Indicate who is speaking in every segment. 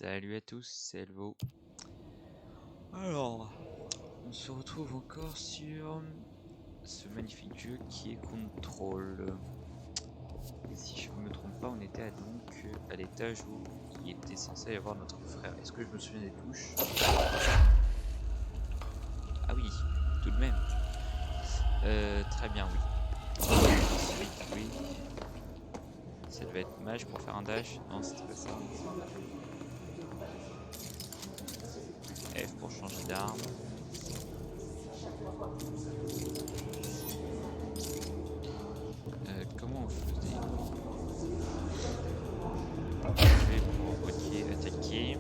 Speaker 1: Salut à tous, c'est Elvo. Alors, on se retrouve encore sur ce magnifique jeu qui est Control. Et si je ne me trompe pas, on était donc à l'étage où il était censé y avoir notre frère. Est-ce que je me souviens des touches? Ah oui, tout de même. Très bien, oui. Oui. Ça devait être mage pour faire un dash. Non, c'était pas ça. F pour changer d'arme. Comment on faisait? V pour attaquer.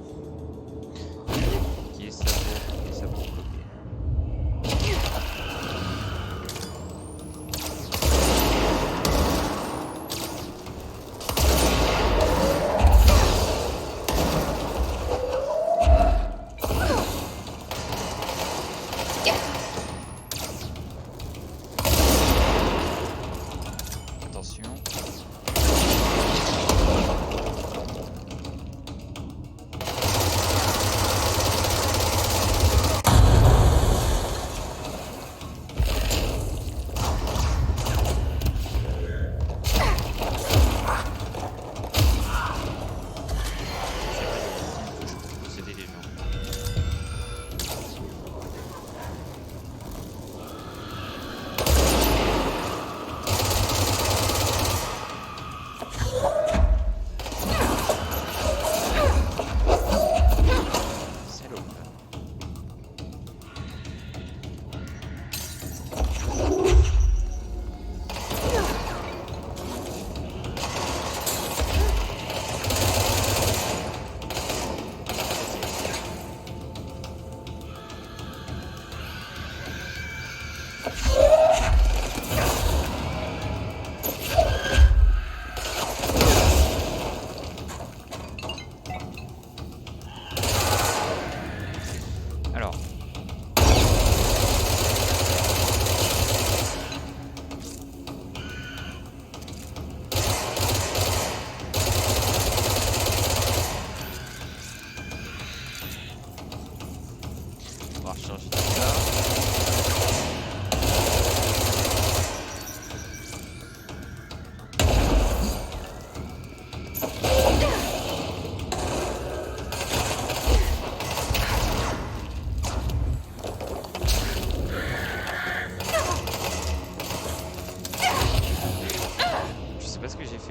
Speaker 1: Ok, sabot et sabot bloqué.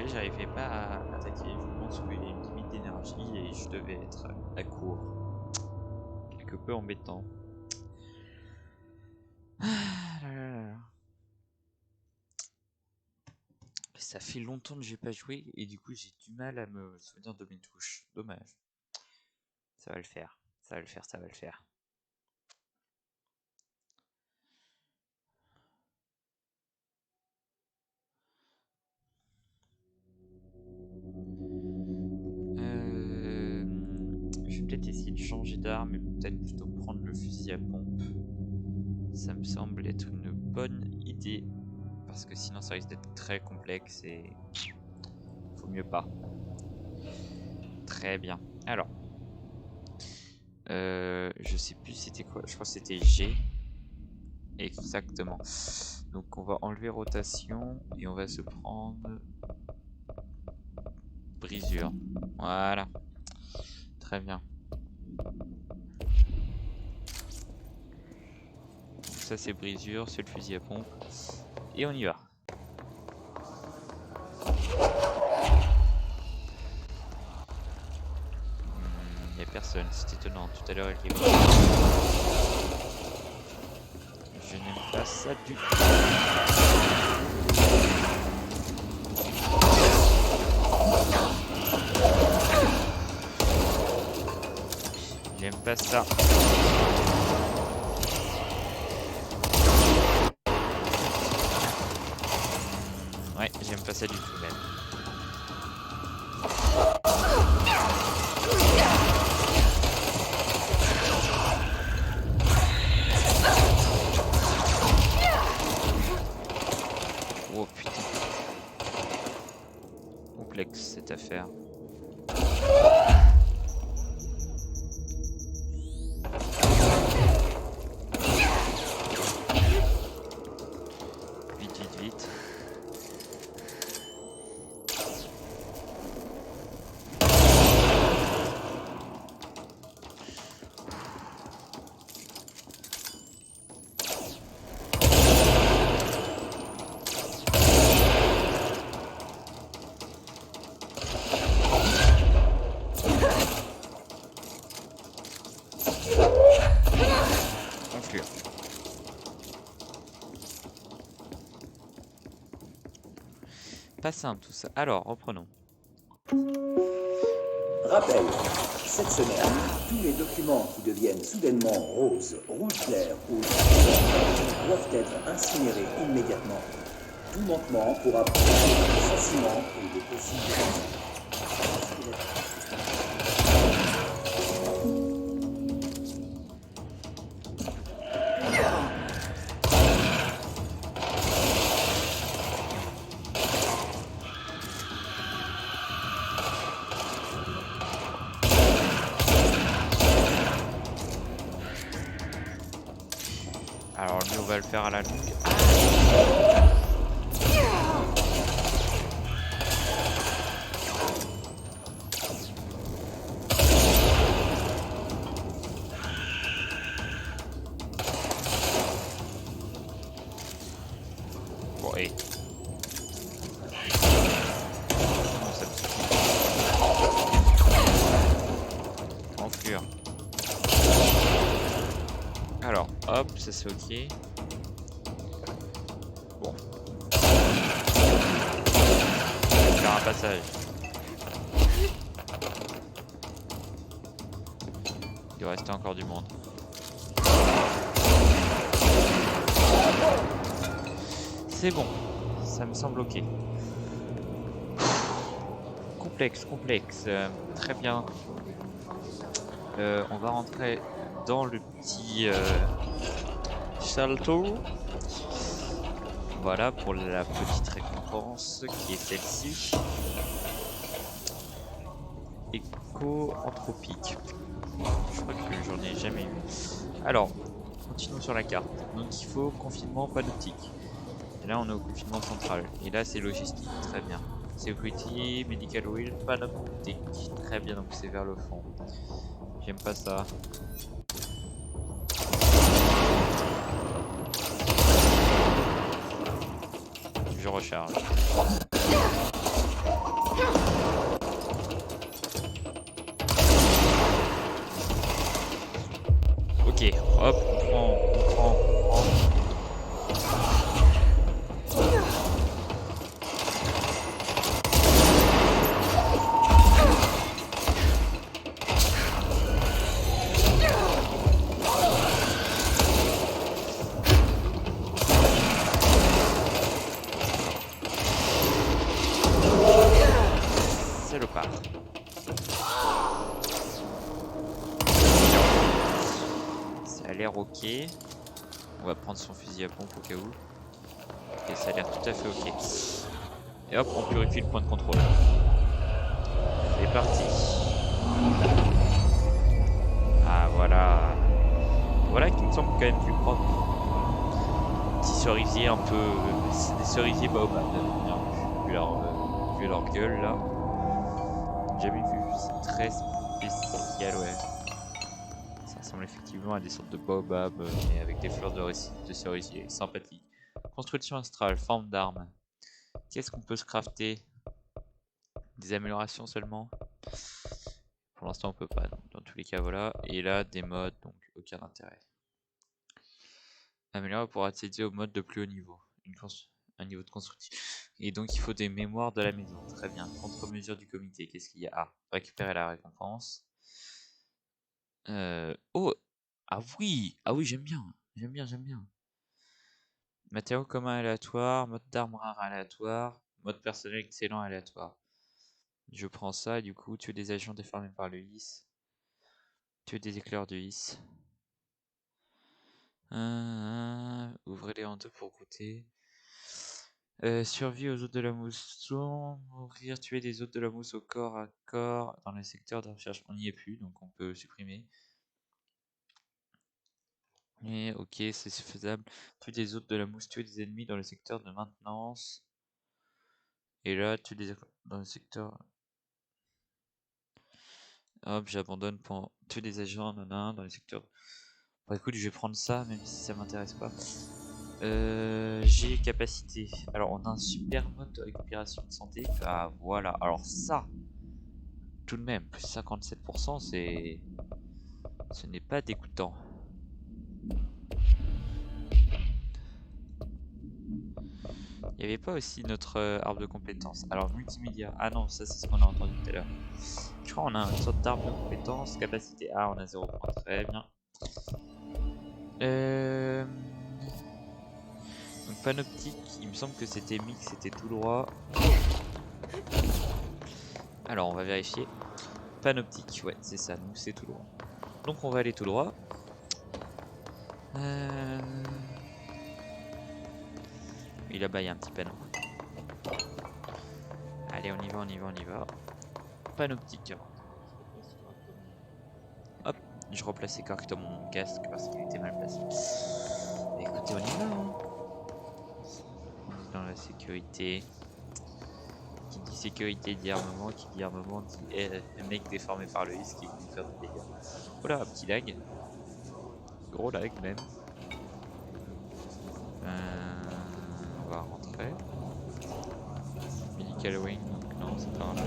Speaker 1: J'arrivais pas à attaquer, je pense qu'il y a une limite d'énergie et je devais être à court. Quelque peu embêtant. Ça fait longtemps que j'ai pas joué et du coup j'ai du mal à me souvenir de mes touches. Dommage. Ça va le faire, ça va le faire, ça va le faire. Je vais peut-être essayer de changer d'arme et peut-être plutôt prendre le fusil à pompe. Ça me semble être une bonne idée parce que sinon ça risque d'être très complexe et faut mieux pas. Très bien. Alors, je sais plus c'était quoi. Je crois que c'était G. Exactement. Donc on va enlever rotation et on va se prendre brisure. Voilà. Très bien. Ça c'est brisure, c'est le fusil à pompe. Et on y va. Il n'y a personne, c'est étonnant. Tout à l'heure elle est... Je n'aime pas ça du tout. J'aime pas ça. Ouais, j'aime pas ça du tout même. Oh putain. Complexe cette affaire. Pas simple tout ça. Alors, reprenons.
Speaker 2: Rappel, cette semaine, tous les documents qui deviennent soudainement roses, rouge clair ou jaune doivent être incinérés immédiatement. Tout manquement pourra provoquer des licenciements et des possibles sanctions.
Speaker 1: Alors lui on va le faire à la longue. Bon et non, ça me suffit. Enflure. Alors hop, ça c'est ok. Bon. Faire un passage. Il doit rester encore du monde. C'est bon, ça me semble ok. Complexe, très bien. On va rentrer dans le petit château. Voilà pour la petite récompense qui est celle-ci. Éco-anthropique. Je crois que j'en ai jamais eu. Alors, continuons sur la carte. Donc il faut confinement panoptique. Et là on est au confinement central. Et là c'est logistique, très bien. Security, medical oil, panoptique. Très bien, donc c'est vers le fond. J'aime pas ça. Je recharge. Ok, hop, on prend. Ça a l'air ok. On va prendre son fusil à pompe au cas où. Et ça a l'air tout à fait ok. Et hop, on purifie le point de contrôle. C'est parti. Ah voilà. Voilà qui me semble quand même plus propre. Petit cerisier un peu. C'est des cerisiers baobab. Vu leur gueule là. Jamais vu. C'est très spécial, ouais. Ça ressemble effectivement à des sortes de baobab, mais avec des fleurs de cerisier. Sympathique. Construction astrale, forme d'arme. Qu'est-ce qu'on peut se crafter? Des améliorations seulement? Pour l'instant on peut pas, donc dans tous les cas voilà. Et là des modes, donc aucun intérêt. Améliorer pour accéder au mode de plus haut niveau. Un niveau de construction. Et donc il faut des mémoires de la maison. Très bien. Contre-mesure du comité. Qu'est-ce qu'il y a? Ah, récupérer la récompense. Oh! Ah oui! Ah oui, j'aime bien. J'aime bien. Matériaux communs aléatoires, mode d'armes rares aléatoire, mode personnel excellent aléatoire. Je prends ça, du coup, tuer des agents déformés par le his. Tuer des éclairs de his. Ouvrez-les en deux pour goûter. Survie aux hôtes de la mousse. Mourir, tuer des hôtes de la mousse au corps à corps dans les secteurs de recherche. On n'y est plus, donc on peut supprimer. Et ok, c'est faisable. Tuer des hôtes de la mousse, tuer des ennemis dans le secteur de maintenance. Et là, tuer des dans le secteur. Hop, j'abandonne pour tuer des agents dans les secteurs. Bon, écoute, je vais prendre ça, même si ça m'intéresse pas. J'ai capacité. Alors, on a un super mode de récupération de santé. Ah, voilà. Alors, ça, tout de même, plus 57%, c'est. Ce n'est pas dégoûtant. Il Il n'y avait pas aussi notre arbre de compétences. Alors multimédia. Ah non, ça c'est ce qu'on a entendu tout à l'heure. Je crois qu'on a une sorte d'arbre de compétences. Capacité A, on a 0 points. Très bien. Donc panoptique, il me semble que c'était mix, c'était tout droit. Alors on va vérifier. Panoptique, ouais c'est ça, donc c'est tout droit. Donc on va aller tout droit. Et là-bas il y a un petit panneau. Allez on y va, on y va, on y va. Panoptique. Hop, je replaçais correctement mon casque parce qu'il était mal placé. Écoutez, on y va. Hein. On est dans la sécurité. Qui dit sécurité dit armement, qui dit armement dit un mec déformé par le risque qui veut faire des dégâts. Voilà, un petit lag. Gros lag même. On va rentrer. Medical wing, donc non, c'est pas grave.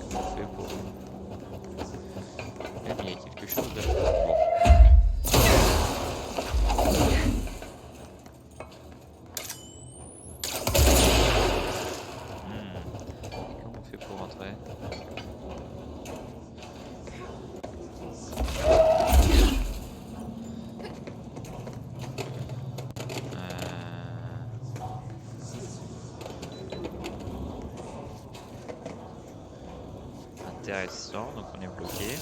Speaker 1: Comment on fait pour... Même il y a quelque chose de... Bon. Comment on fait pour rentrer? Intéressant, donc on est bloqué.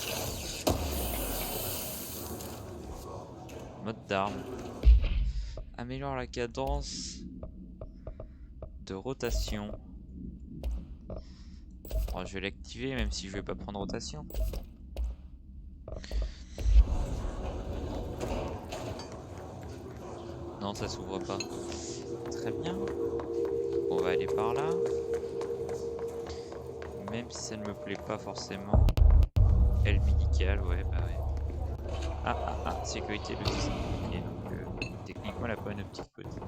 Speaker 1: Mode d'arme. Améliore la cadence de rotation. Bon, je vais l'activer même si je vais pas prendre rotation. Non, ça s'ouvre pas. Très bien. On va aller par là. Même si ça ne me plaît pas forcément. Aile médicale, ouais, bah ouais. Sécurité logistique. Ok, donc techniquement la bonne optique peut dire.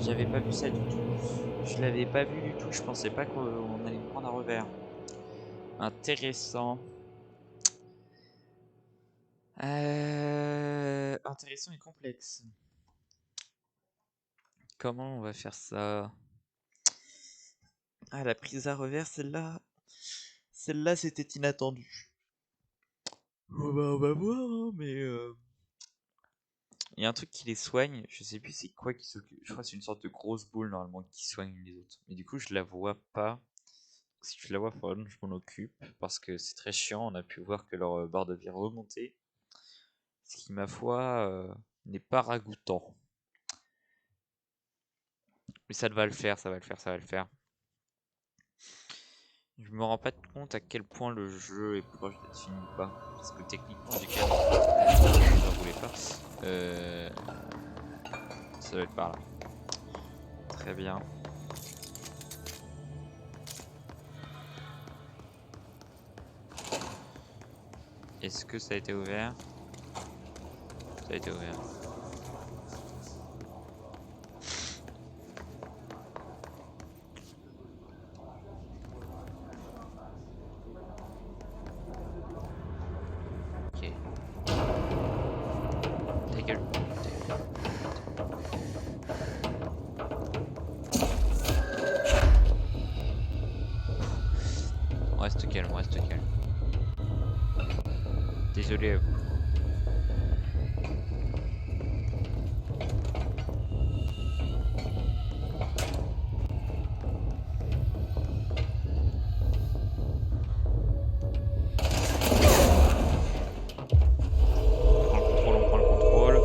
Speaker 1: J'avais pas vu ça du tout. Je l'avais pas vu du tout. Je pensais pas qu'on allait me prendre à revers. Intéressant. Intéressant et complexe. Comment on va faire ça? Ah, la prise à revers, celle-là. Celle-là, c'était inattendu. On va voir, hein, mais... Il y a un truc qui les soigne, je sais plus c'est quoi qui s'occupe. Je crois que c'est une sorte de grosse boule normalement qui soigne les autres. Mais du coup je la vois pas. Si tu la vois, faut que je m'en occupe. Parce que c'est très chiant, on a pu voir que leur barre de vie remontait. Ce qui ma foi n'est pas ragoûtant. Mais ça va le faire, ça va le faire, ça va le faire. Je me rends pas compte à quel point le jeu est proche d'être fini ou pas. Parce que techniquement du cas, je ne voulais pas. Ça doit être par là. Très bien. Est-ce que ça a été ouvert? Ça a été ouvert. Ok. Ta gueule. On reste calme, on reste calme. Désolé à vous. On prend le contrôle.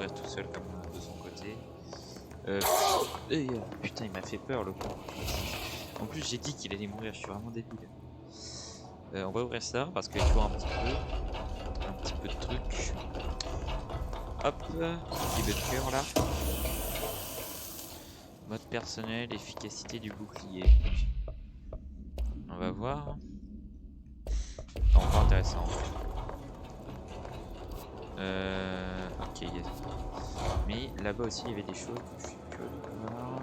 Speaker 1: reste tout seul comme de son côté. Putain, il m'a fait peur le con. En plus, j'ai dit qu'il allait mourir, je suis vraiment débile. On va ouvrir ça parce qu'il faut un petit peu de trucs. Hop, petit peu de cœur là. Mode personnel, efficacité du bouclier. On va voir. Pas intéressant. Ok, yes. Mais là-bas aussi il y avait des choses que je suis curieux de voir.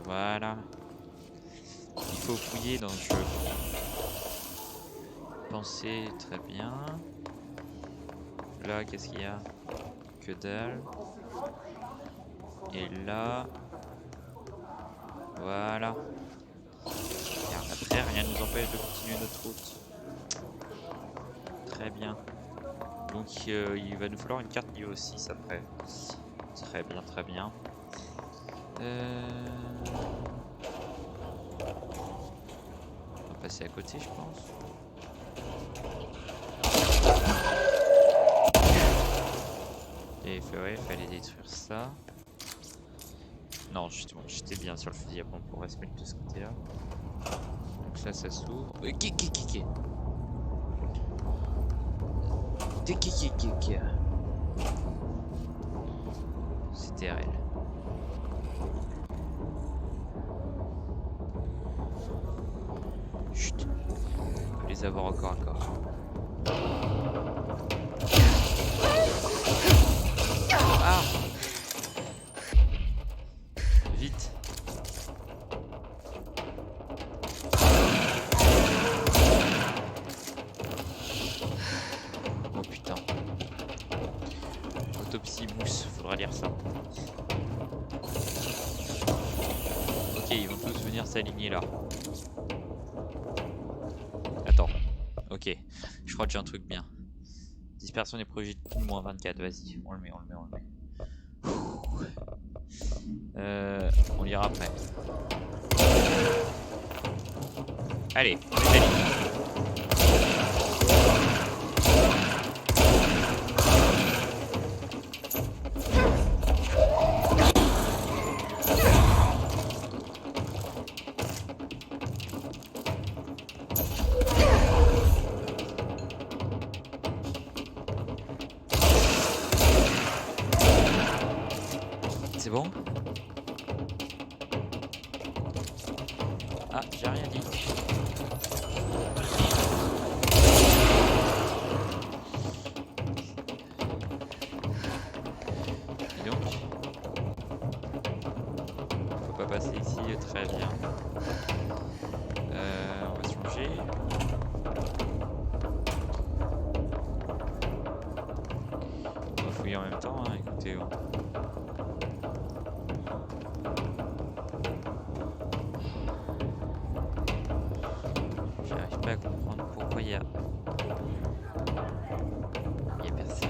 Speaker 1: Voilà. Il faut fouiller dans le jeu. Pensez très bien. Là, qu'est-ce qu'il y a? Que dalle. Et là. Voilà. Regarde, après, rien ne nous empêche de continuer notre route. Très bien. Donc, il va nous falloir une carte niveau 6 après. Très bien, très bien. On va passer à côté, je pense. Et il fallait détruire ça. Non, justement, j'étais bien sur le fusil à pompe pour rester de ce côté-là. Donc ça, ça s'ouvre. C'était RL. Chut. On peut les avoir encore à corps. Ah! Vite! Oh putain. Autopsie mousse, faudra lire ça. Ok, ils vont tous venir s'aligner là. Attends. Ok, je crois que j'ai un truc bien. Dispersion des projectiles moins 24, vas-y, on le met. On lira après. Allez, on les aligne. C'est bon? Ah, j'ai rien dit. Et donc, faut pas passer ici, très bien. On va se loger. On va fouiller en même temps, hein, écoutez. J'arrive pas à comprendre pourquoi il y a personne.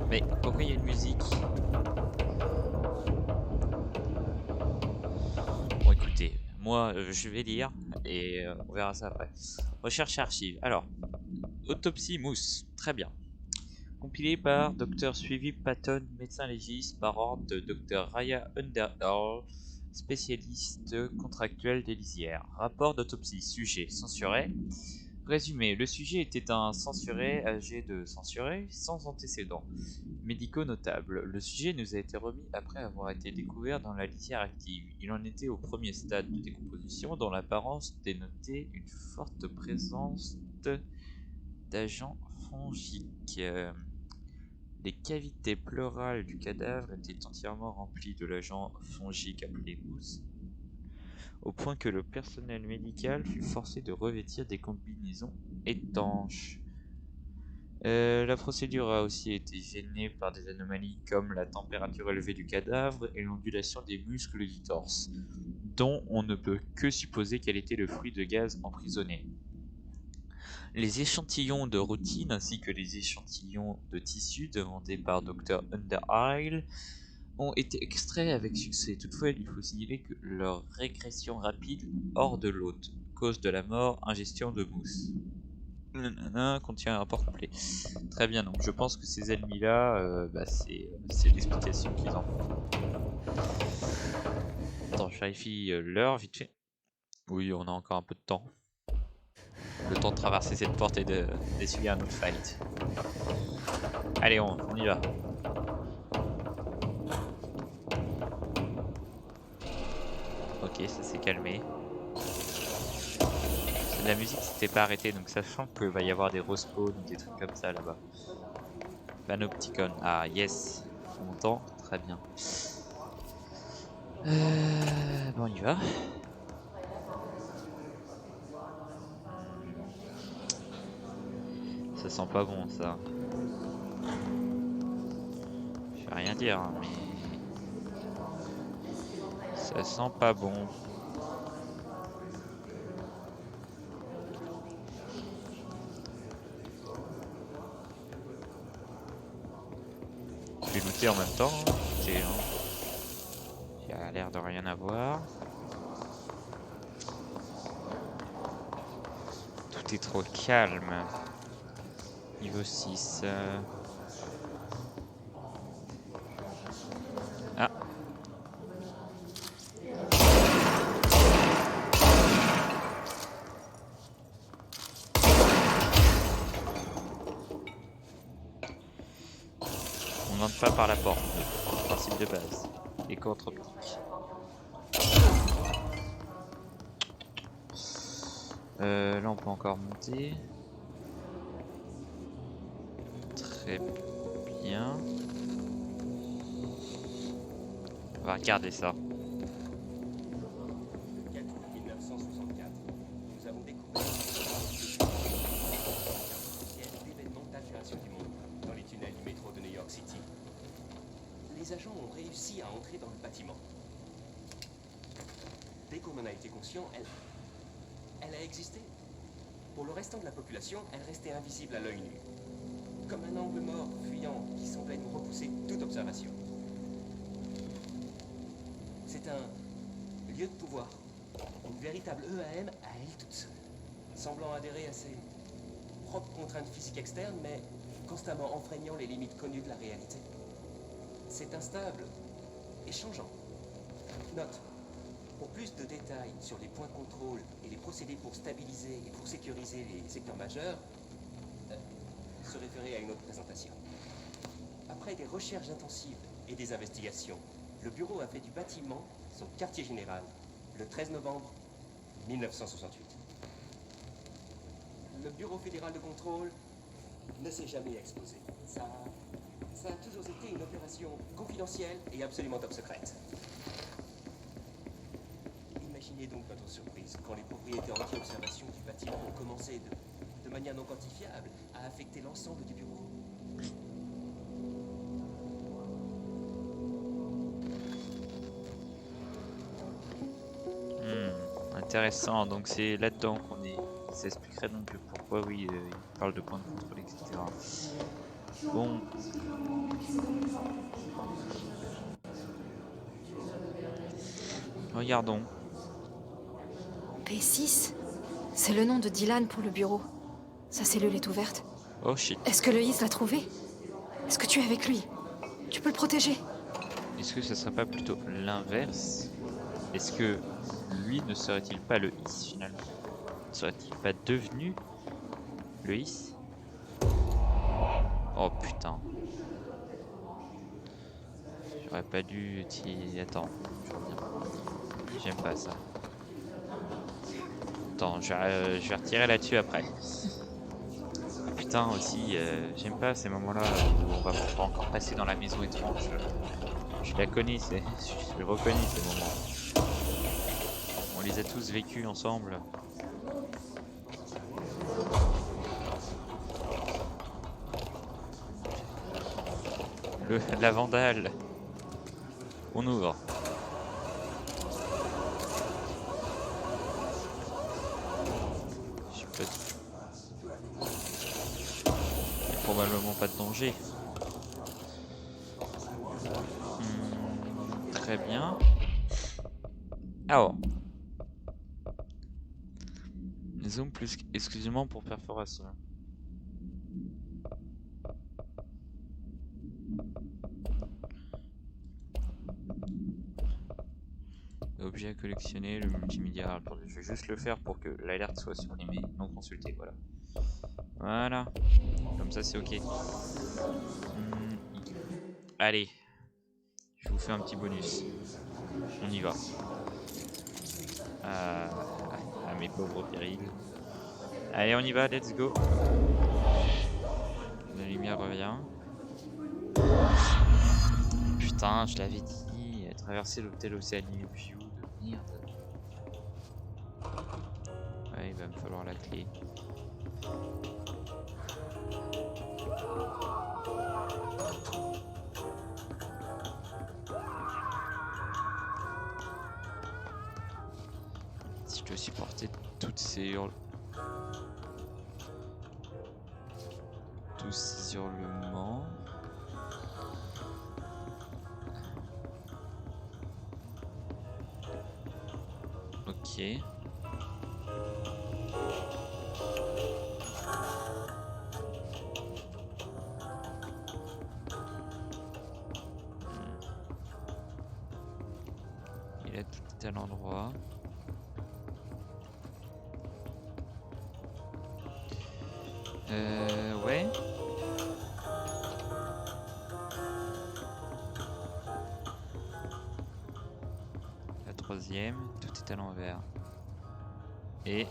Speaker 1: Mais pourquoi il y a une musique? Bon écoutez, moi je vais lire et on verra ça après. Recherche archive. Alors, autopsie mousse, très bien. Compilé par Dr Suivi Patton, médecin légiste, par ordre de Dr Raya Underhill, spécialiste contractuel des lisières. Rapport d'autopsie. Sujet censuré. Résumé, le sujet était un censuré âgé de censuré, sans antécédents médicaux notables. Le sujet nous a été remis après avoir été découvert dans la litière active. Il en était au premier stade de décomposition, dont l'apparence dénotait une forte présence d'agents fongiques. Les cavités pleurales du cadavre étaient entièrement remplies de l'agent fongique appelé mousse, au point que le personnel médical fut forcé de revêtir des combinaisons étanches. La procédure a aussi été gênée par des anomalies comme la température élevée du cadavre et l'ondulation des muscles du torse, dont on ne peut que supposer qu'elle était le fruit de gaz emprisonnés. Les échantillons de routine ainsi que les échantillons de tissu demandés par Dr Underhill ont été extraits avec succès. Toutefois, il faut signaler que leur régression rapide hors de l'hôte, cause de la mort, ingestion de mousse. nanana, contient un rapport complet. Très bien, donc je pense que ces ennemis-là, bah, c'est l'explication qu'ils en font. Attends, je vérifie l'heure vite fait. Oui, on a encore un peu de temps. Le temps de traverser cette porte et d'essuyer un autre fight. Allez, on y va. Ok, ça s'est calmé. La musique s'était pas arrêtée, donc sachant qu'il va y avoir des respawns ou des trucs comme ça là-bas. Panopticon, ah yes, on entend, très bien. Bon, on y va. Ça sent pas bon ça. Je vais rien dire, hein, mais ça sent pas bon. Je vais looter en même temps. Écoutez, hein. Il a l'air de rien avoir. Tout est trop calme. Niveau 6. Ah. On n'entre pas par la porte. Principe de base. Écho entre optique. Là on peut encore monter. Très bien. On va regarder ça.
Speaker 3: 1964, nous avons découvert d'événements d'altération du monde dans les tunnels du métro de New York City. Les agents ont réussi à entrer dans le bâtiment. Dès qu'on en a été conscient, elle a existé. Pour le restant de la population, elle restait invisible à l'œil nu. Comme un angle mort fuyant qui semblait nous repousser toute observation. C'est un lieu de pouvoir. Une véritable EAM à elle toute seule. Semblant adhérer à ses propres contraintes physiques externes, mais constamment enfreignant les limites connues de la réalité. C'est instable et changeant. Note. Pour plus de détails sur les points de contrôle et les procédés pour stabiliser et pour sécuriser les secteurs majeurs, se référer à une autre présentation. Après des recherches intensives et des investigations, le bureau a fait du bâtiment son quartier général le 13 novembre 1968. Le bureau fédéral de contrôle ne s'est jamais exposé. Ça a toujours été une opération confidentielle et absolument top secrète. Imaginez donc votre surprise quand les propriétés anti-observation du bâtiment ont commencé de manière non quantifiable à affecter l'ensemble du bureau.
Speaker 1: Intéressant, donc c'est là-dedans qu'on est. Ça expliquerait donc pourquoi, oui, il parle de points de contrôle, etc. Bon. Regardons.
Speaker 4: P6 ? C'est le nom de Dylan pour le bureau. Sa cellule est ouverte.
Speaker 1: Oh shit.
Speaker 4: Est-ce que le Is l'a trouvé ? Est-ce que tu es avec lui ? Tu peux le protéger ?
Speaker 1: Est-ce que ce serait pas plutôt l'inverse? Est-ce que lui ne serait-il pas le Is finalement? Ne serait-il pas devenu le Is? Oh putain. J'aurais pas dû t'y... Attends, je reviens. J'aime pas ça. Attends, je vais retirer là-dessus après. Putain aussi, j'aime pas ces moments-là où on va pas encore passer dans la maison étrange. Je la connais, je reconnais ces moments. On les a tous vécus ensemble. La vandale. On ouvre. Je sais pas. Il y a probablement pas de danger. Très bien. Ah oh. Zoom plus exclusivement pour perforation. Objet à collectionner, le multimédia. Je vais juste le faire pour que l'alerte soit supprimée, non consultée, voilà. Voilà. Comme ça c'est ok. Allez. Je vous fais un petit bonus. On y va. À mes pauvres périls. Allez, on y va, let's go. La lumière revient. Putain, je l'avais dit. Traverser l'hôtel Océanie View de merde. Ouais, il va me falloir la clé. Si je dois supporter toutes ces tous ces hurlements. Ok. Il a tout à l'endroit. Ouais. La troisième, tout est à l'envers. Et...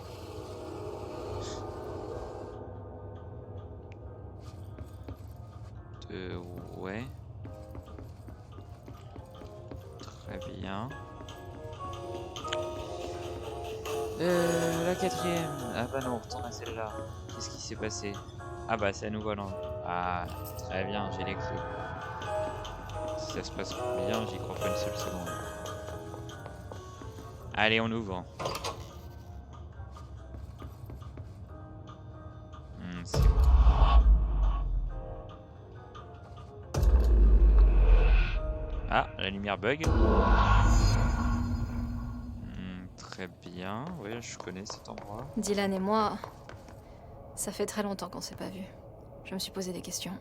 Speaker 1: ouais. Très bien. La quatrième. Ah bah non, retourne à celle-là. Qu'est-ce qui s'est passé? Ah bah c'est à nouveau là. Ah, très bien, j'ai les clés. Si ça se passe bien, j'y crois pas une seule seconde. Allez, on ouvre. C'est bon. Ah, la lumière bug. Très bien, oui, je connais cet endroit.
Speaker 4: Dylan et moi, ça fait très longtemps qu'on s'est pas vus. Je me suis posé des questions.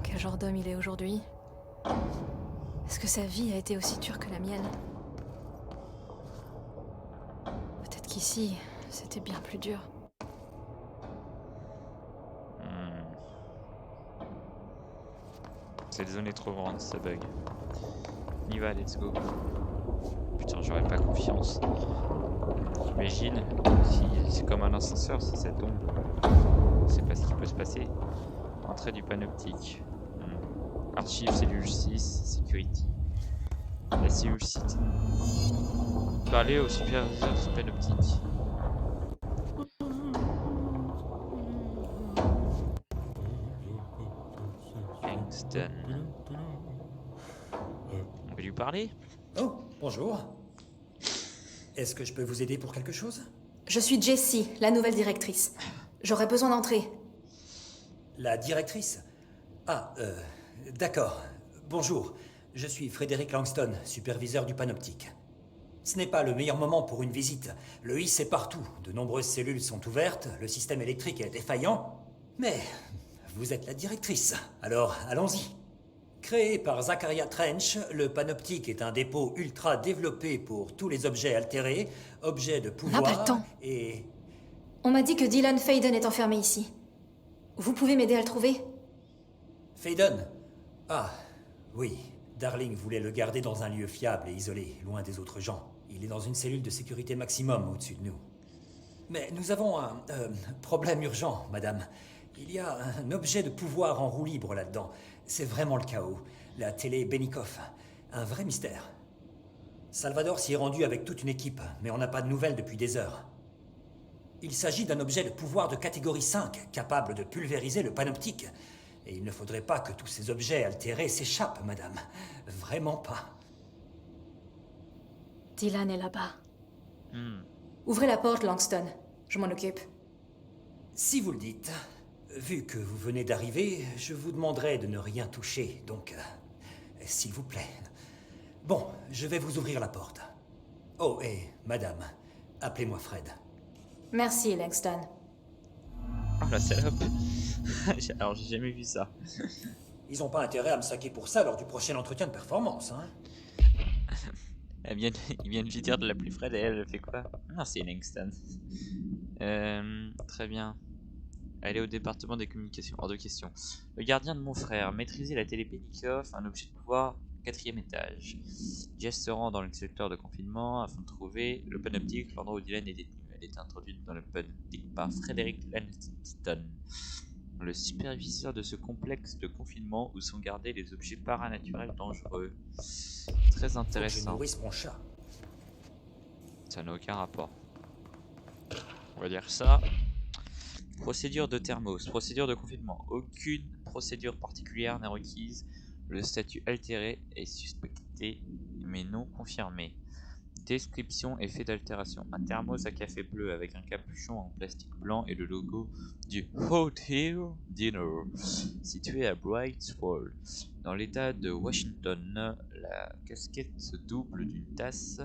Speaker 4: Quel genre d'homme il est aujourd'hui? Est-ce que sa vie a été aussi dure que la mienne? Peut-être qu'ici, c'était bien plus dur.
Speaker 1: Cette zone est trop grande, ça bug. On y va, let's go. Putain, j'aurais pas confiance. J'imagine, si c'est comme un ascenseur, si ça tombe, c'est pas ce qui peut se passer. Entrée du panoptique. Archive cellule 6, security. La cellule 6. Parler au superviseur du panoptique. Langston. On va lui parler?
Speaker 5: Oh, bonjour. Est-ce que je peux vous aider pour quelque chose?
Speaker 4: Je suis Jessie, la nouvelle directrice. J'aurais besoin d'entrer.
Speaker 5: La directrice? Ah, d'accord. Bonjour, je suis Frédéric Langston, superviseur du panoptique. Ce n'est pas le meilleur moment pour une visite. Le hiss est partout, de nombreuses cellules sont ouvertes, le système électrique est défaillant. Mais vous êtes la directrice, alors allons-y. Créé par Zachariah Trench, le panoptique est un dépôt ultra développé pour tous les objets altérés, objets de pouvoir
Speaker 4: On n'a pas le temps.
Speaker 5: et...
Speaker 4: On m'a dit que Dylan Faden est enfermé ici. Vous pouvez m'aider à le trouver?
Speaker 5: Faden? Ah, oui. Darling voulait le garder dans un lieu fiable et isolé, loin des autres gens. Il est dans une cellule de sécurité maximum au-dessus de nous. Mais nous avons un problème urgent, madame. Il y a un objet de pouvoir en roue libre là-dedans. C'est vraiment le chaos. La télé Benikoff. Un vrai mystère. Salvador s'y est rendu avec toute une équipe, mais on n'a pas de nouvelles depuis des heures. Il s'agit d'un objet de pouvoir de catégorie 5, capable de pulvériser le panoptique. Et il ne faudrait pas que tous ces objets altérés s'échappent, madame. Vraiment pas.
Speaker 4: Dylan est là-bas. Ouvrez la porte, Langston. Je m'en occupe.
Speaker 5: Si vous le dites, vu que vous venez d'arriver, je vous demanderai de ne rien toucher, donc... s'il vous plaît. Bon, je vais vous ouvrir la porte. Oh, et madame, appelez-moi Fred.
Speaker 4: Merci, Langston.
Speaker 1: Oh la salope. Alors j'ai jamais vu ça.
Speaker 5: Ils ont pas intérêt à me saquer pour ça lors du prochain entretien de performance, hein.
Speaker 1: Ils viennent lui dire de l'appeler Fred et elle fait quoi? Non, c'est Langston. Très bien. Aller au département des communications, hors de question. Le gardien de mon frère, maîtriser la télépénie offre un objet de pouvoir, 4e étage. Jess se rend dans le secteur de confinement afin de trouver le panoptique, l'endroit où Dylan est détenu. Elle est introduite dans le panoptique par Frederick Langston, le superviseur de ce complexe de confinement où sont gardés les objets paranaturels dangereux. Très
Speaker 5: Faut que je
Speaker 1: intéressant.
Speaker 5: nourrisse mon chat.
Speaker 1: Ça n'a aucun rapport. On va dire ça. Procédure de thermos, procédure de confinement. Aucune procédure particulière n'est requise. Le statut altéré est suspecté mais non confirmé. Description et fait d'altération. Un thermos à café bleu avec un capuchon en plastique blanc et le logo du Hotel Dinner, situé à Bright Falls. Dans l'état de Washington, la casquette se double d'une tasse.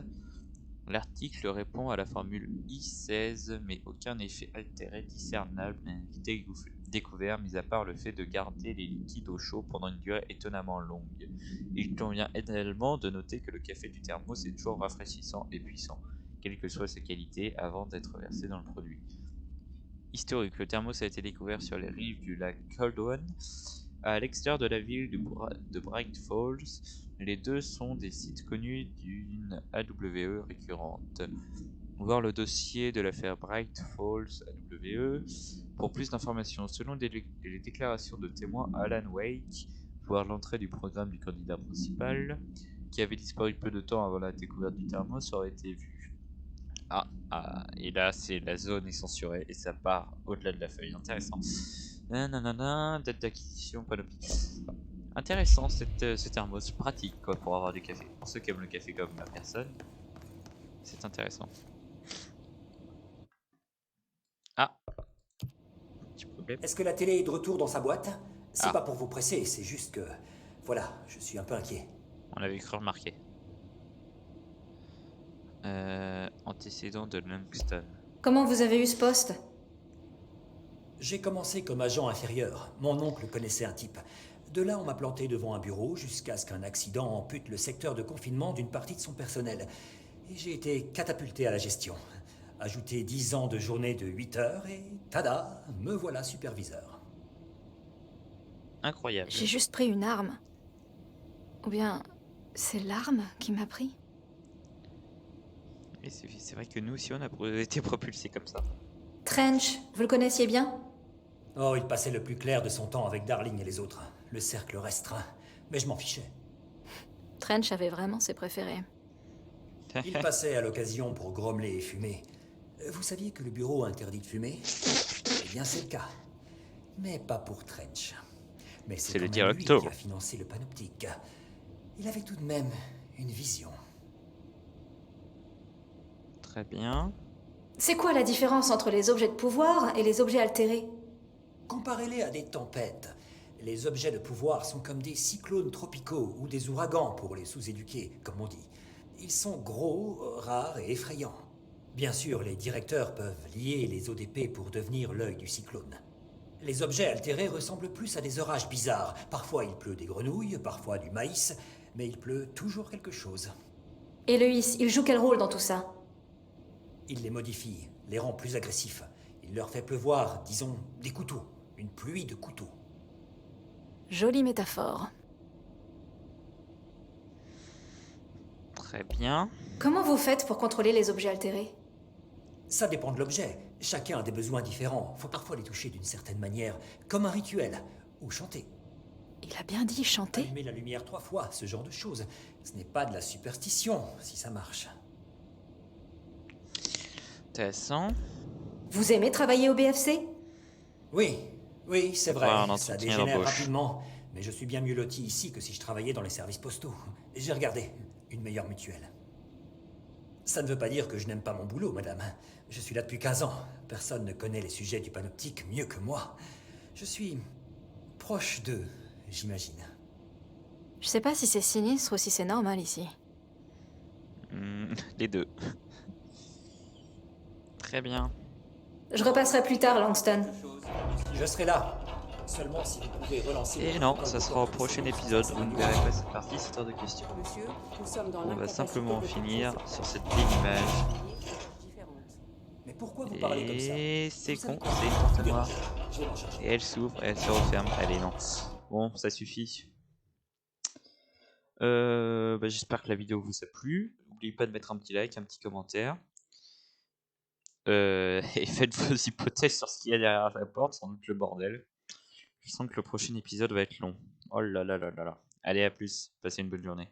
Speaker 1: L'article répond à la formule I16, mais aucun effet altéré discernable n'a été découvert, mis à part le fait de garder les liquides au chaud pendant une durée étonnamment longue. Il convient également de noter que le café du thermos est toujours rafraîchissant et puissant, quelle que soit sa qualité, avant d'être versé dans le produit. Historique, le thermos a été découvert sur les rives du lac Caldwell, à l'extérieur de la ville de Bright Falls. Les deux sont des sites connus d'une AWE récurrente. Voir le dossier de l'affaire Bright Falls AWE pour plus d'informations. Selon les déclarations de témoins, Alan Wake, voir l'entrée du programme du candidat principal, qui avait disparu peu de temps avant la découverte du thermos, aurait été vu. Et là c'est la zone est censurée et ça part au-delà de la feuille. Intéressant. Nanana, date d'acquisition, panoplie. Intéressant ce thermos, pratique quoi pour avoir du café. Pour ceux qui aiment le café comme la personne, c'est intéressant. Ah, petit problème.
Speaker 5: Est-ce que la télé est de retour dans sa boîte? C'est
Speaker 1: Ah.
Speaker 5: pas pour vous presser, c'est juste que... Voilà, je suis un peu inquiet.
Speaker 1: On l'avait cru remarquer. Antécédent de Langston.
Speaker 4: Comment vous avez eu ce poste?
Speaker 5: J'ai commencé comme agent inférieur. Mon oncle connaissait un type. De là, on m'a planté devant un bureau jusqu'à ce qu'un accident ampute le secteur de confinement d'une partie de son personnel. Et j'ai été catapulté à la gestion. Ajouté 10 ans de journée de 8 heures et tada, me voilà superviseur.
Speaker 1: Incroyable.
Speaker 4: J'ai juste pris une arme. Ou bien, c'est l'arme qui m'a pris?
Speaker 1: Et c'est vrai que nous aussi on a été propulsés comme ça.
Speaker 4: Trench, vous le connaissiez bien?
Speaker 5: Oh, il passait le plus clair de son temps avec Darling et les autres. Le cercle restreint. Mais je m'en fichais.
Speaker 4: Trench avait vraiment ses préférés.
Speaker 5: Il passait à l'occasion pour grommeler et fumer. Vous saviez que le bureau interdit de fumer? Eh bien, c'est le cas. Mais pas pour Trench. Mais
Speaker 1: C'est le
Speaker 5: quand même lui
Speaker 1: directeur.
Speaker 5: qui a financé le panoptique. Il avait tout de même une vision.
Speaker 1: Très bien.
Speaker 4: C'est quoi la différence entre les objets de pouvoir et les objets altérés?
Speaker 5: Comparez-les à des tempêtes. Les objets de pouvoir sont comme des cyclones tropicaux ou des ouragans pour les sous-éduqués, comme on dit. Ils sont gros, rares et effrayants. Bien sûr, les directeurs peuvent lier les ODP pour devenir l'œil du cyclone. Les objets altérés ressemblent plus à des orages bizarres. Parfois il pleut des grenouilles, parfois du maïs, mais il pleut toujours quelque chose.
Speaker 4: Et Loïs, il joue quel rôle dans tout ça?
Speaker 5: Il les modifie, les rend plus agressifs. Il leur fait pleuvoir, disons, des couteaux. Une pluie de couteaux.
Speaker 4: Jolie métaphore.
Speaker 1: Très bien.
Speaker 4: Comment vous faites pour contrôler les objets altérés?
Speaker 5: Ça dépend de l'objet. Chacun a des besoins différents. Faut parfois les toucher d'une certaine manière, comme un rituel, ou chanter.
Speaker 4: Il a bien dit chanter?
Speaker 5: Allumer la lumière 3 fois, ce genre de choses. Ce n'est pas de la superstition, si ça marche.
Speaker 1: Intéressant.
Speaker 4: Vous aimez travailler au BFC?
Speaker 5: Oui, c'est vrai,
Speaker 1: Voilà, un
Speaker 5: ça
Speaker 1: entretien
Speaker 5: dégénère
Speaker 1: d'embauche.
Speaker 5: rapidement. Mais je suis bien mieux loti ici que si je travaillais dans les services postaux. J'ai regardé, une meilleure mutuelle. Ça ne veut pas dire que je n'aime pas mon boulot, madame. Je suis là depuis 15 ans. Personne ne connaît les sujets du panoptique mieux que moi. Je suis proche d'eux, j'imagine.
Speaker 4: Je sais pas si c'est sinistre ou si c'est normal ici.
Speaker 1: Les deux. Très bien.
Speaker 4: Je repasserai plus tard, Langston.
Speaker 5: Je serai là. Seulement si vous pouvez relancer...
Speaker 1: Et
Speaker 5: le
Speaker 1: non,
Speaker 5: protocole
Speaker 1: ça
Speaker 5: de
Speaker 1: sera au
Speaker 5: protection.
Speaker 1: prochain épisode. Vous ne verrez pas cette partie, c'est hors de question.
Speaker 6: Monsieur, nous sommes dans
Speaker 1: On va
Speaker 6: l'incapacité
Speaker 1: simplement
Speaker 6: de
Speaker 1: finir
Speaker 6: fixer
Speaker 1: sur cette belle image.
Speaker 6: différentes.
Speaker 5: Mais pourquoi vous parlez comme ça?
Speaker 1: Et c'est
Speaker 5: Vous savez
Speaker 1: con,
Speaker 5: quoi?
Speaker 1: c'est une porte noire.
Speaker 5: Je vais m'en chercher.
Speaker 1: Et elle s'ouvre, et elle se referme. Allez, non. Bon, ça suffit. J'espère que la vidéo vous a plu. N'oubliez pas de mettre un petit like, un petit commentaire. Et faites vos hypothèses sur ce qu'il y a derrière la porte, sans doute le bordel. Je sens que le prochain épisode va être long. Oh là là là là là. Allez, à plus. Passez une bonne journée.